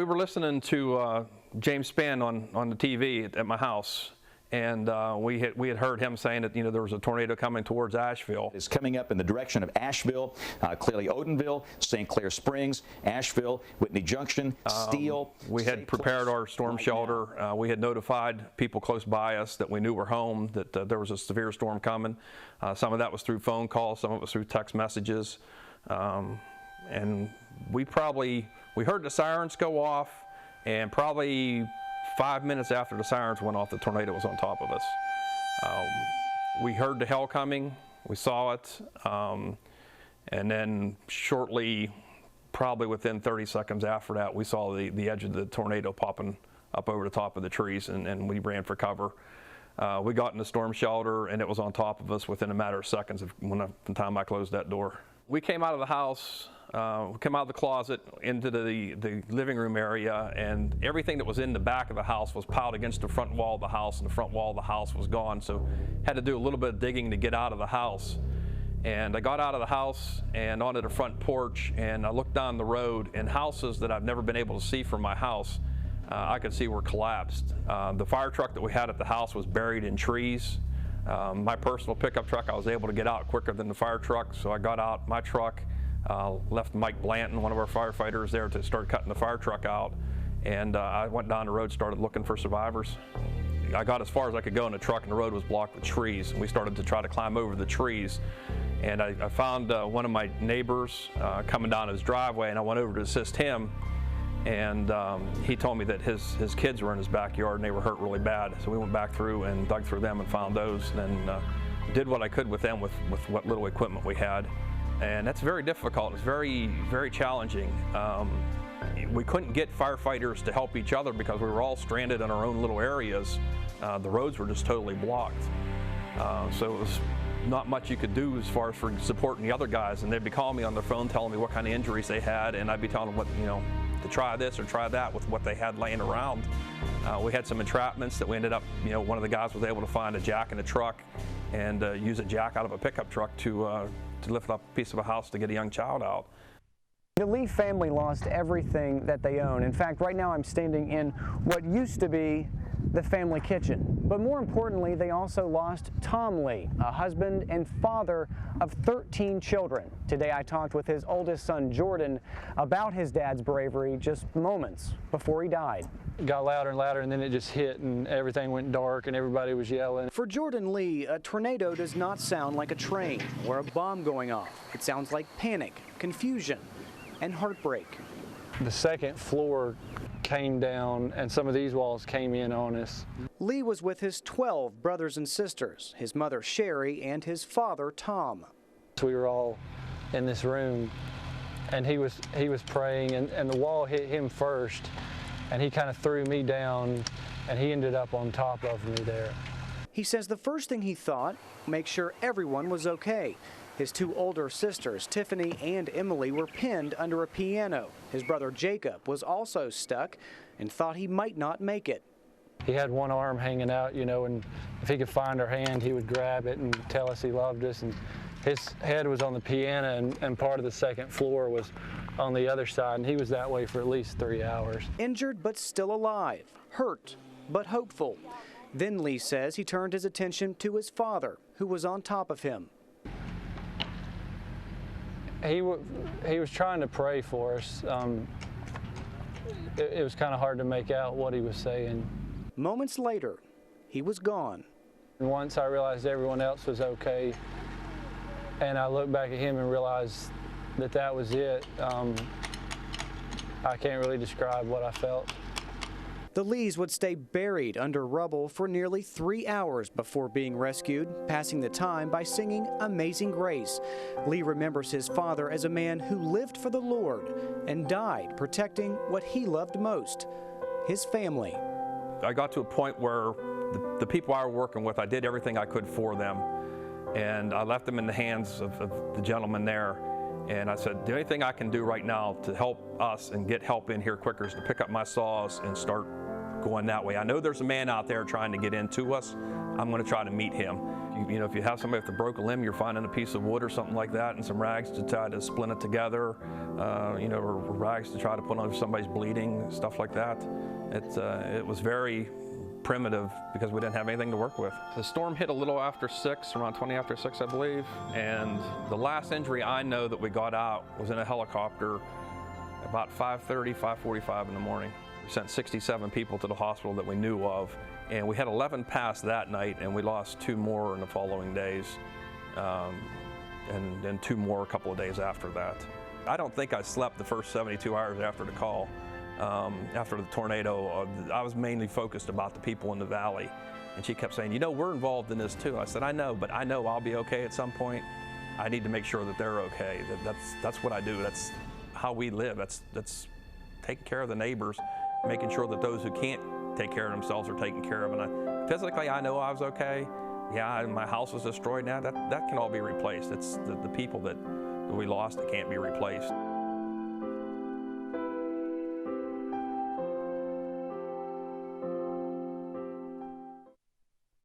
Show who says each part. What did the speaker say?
Speaker 1: we were listening to James Spann on the TV at my house, and we had heard him saying that there was a tornado coming towards Asheville.
Speaker 2: It's coming up in the direction of Asheville, clearly Odenville, St. Clair Springs, Asheville, Whitney Junction, Steele.
Speaker 1: We had prepared our storm shelter. We had notified people close by us that we knew were home, that there was a severe storm coming. Some of that was through phone calls, some of it was through text messages, and we heard the sirens go off, and probably 5 minutes after the sirens went off, the tornado was on top of us. We heard the hail coming, we saw it, and then shortly, probably within 30 seconds after that, we saw the edge of the tornado popping up over the top of the trees, and we ran for cover. We got in the storm shelter, and it was on top of us within a matter of seconds from the time I closed that door. We came out of the house, came out of the closet into the living room area, and everything that was in the back of the house was piled against the front wall of the house, and the front wall of the house was gone, so had to do a little bit of digging to get out of the house. And I got out of the house and onto the front porch, and I looked down the road, and houses that I've never been able to see from my house, I could see were collapsed. The fire truck that we had at the house was buried in trees. My personal pickup truck, I was able to get out quicker than the fire truck, so I got out my truck, left Mike Blanton, one of our firefighters, there to start cutting the fire truck out, and I went down the road, started looking for survivors. I got as far as I could go in the truck, and the road was blocked with trees, and we started to try to climb over the trees. And I found one of my neighbors coming down his driveway, and I went over to assist him, and he told me that his kids were in his backyard and they were hurt really bad. So we went back through and dug through them and found those, and then did what I could with them with what little equipment we had. And that's very difficult. It's very, very challenging. We couldn't get firefighters to help each other because we were all stranded in our own little areas. The roads were just totally blocked. So it was not much you could do as far as for supporting the other guys, and they'd be calling me on their phone telling me what kind of injuries they had, and I'd be telling them what, to try this or try that with what they had laying around. We had some entrapments that we ended up, one of the guys was able to find a jack in a truck and use a jack out of a pickup truck to lift up a piece of a house to get a young child out.
Speaker 3: The Lee family lost everything that they own. In fact, right now I'm standing in what used to be the family kitchen. But more importantly, they also lost Tom Lee, a husband and father of 13 children. Today I talked with his oldest son, Jordan, about his dad's bravery just moments before he died.
Speaker 4: It got louder and louder, and then it just hit, and everything went dark, and everybody was yelling.
Speaker 3: For Jordan Lee, a tornado does not sound like a train or a bomb going off. It sounds like panic, confusion, and heartbreak.
Speaker 4: The second floor came down, and some of these walls came in on us.
Speaker 3: Lee was with his 12 brothers and sisters, his mother Sherry and his father Tom.
Speaker 4: So we were all in this room, and he was praying, and the wall hit him first, and he kind of threw me down, and he ended up on top of me there.
Speaker 3: He says the first thing he thought, make sure everyone was okay. His two older sisters, Tiffany and Emily, were pinned under a piano. His brother Jacob was also stuck and thought he might not make it.
Speaker 4: He had one arm hanging out, and if he could find our hand, he would grab it and tell us he loved us. And his head was on the piano, and part of the second floor was on the other side, and he was that way for at least 3 hours.
Speaker 3: Injured but still alive, hurt but hopeful. Then Lee says he turned his attention to his father, who was on top of him.
Speaker 4: He was trying to pray for us. It was kind of hard to make out what he was saying.
Speaker 3: Moments later, he was gone.
Speaker 4: And once I realized everyone else was okay, and I looked back at him and realized that was it, I can't really describe what I felt.
Speaker 3: The Lees would stay buried under rubble for nearly 3 hours before being rescued, passing the time by singing Amazing Grace. Lee remembers his father as a man who lived for the Lord and died protecting what he loved most, his family.
Speaker 1: I got to a point where the people I was working with, I did everything I could for them, and I left them in the hands of the gentleman there. And I said, the only thing I can do right now to help us and get help in here quicker is to pick up my saws and start going that way. I know there's a man out there trying to get into us. I'm going to try to meet him. If you have somebody with a broken limb, you're finding a piece of wood or something like that and some rags to try to splint it together, or rags to try to put on if somebody's bleeding, stuff like that. It was very primitive because we didn't have anything to work with. The storm hit a little after 6, around 20 after 6, I believe, and the last injury I know that we got out was in a helicopter about 5:30, 5:45 in the morning. We sent 67 people to the hospital that we knew of, and we had 11 pass that night, and we lost 2 more in the following days, and then 2 more a couple of days after that. I don't think I slept the first 72 hours after the call. After the tornado, I was mainly focused about the people in the valley, and she kept saying, we're involved in this too. I said, I know, but I know I'll be okay at some point. I need to make sure that they're okay. That's what I do. That's how we live. That's taking care of the neighbors, making sure that those who can't take care of themselves are taken care of. And physically, I know I was okay. Yeah, my house was destroyed now. That can all be replaced. It's the people that we lost that can't be replaced.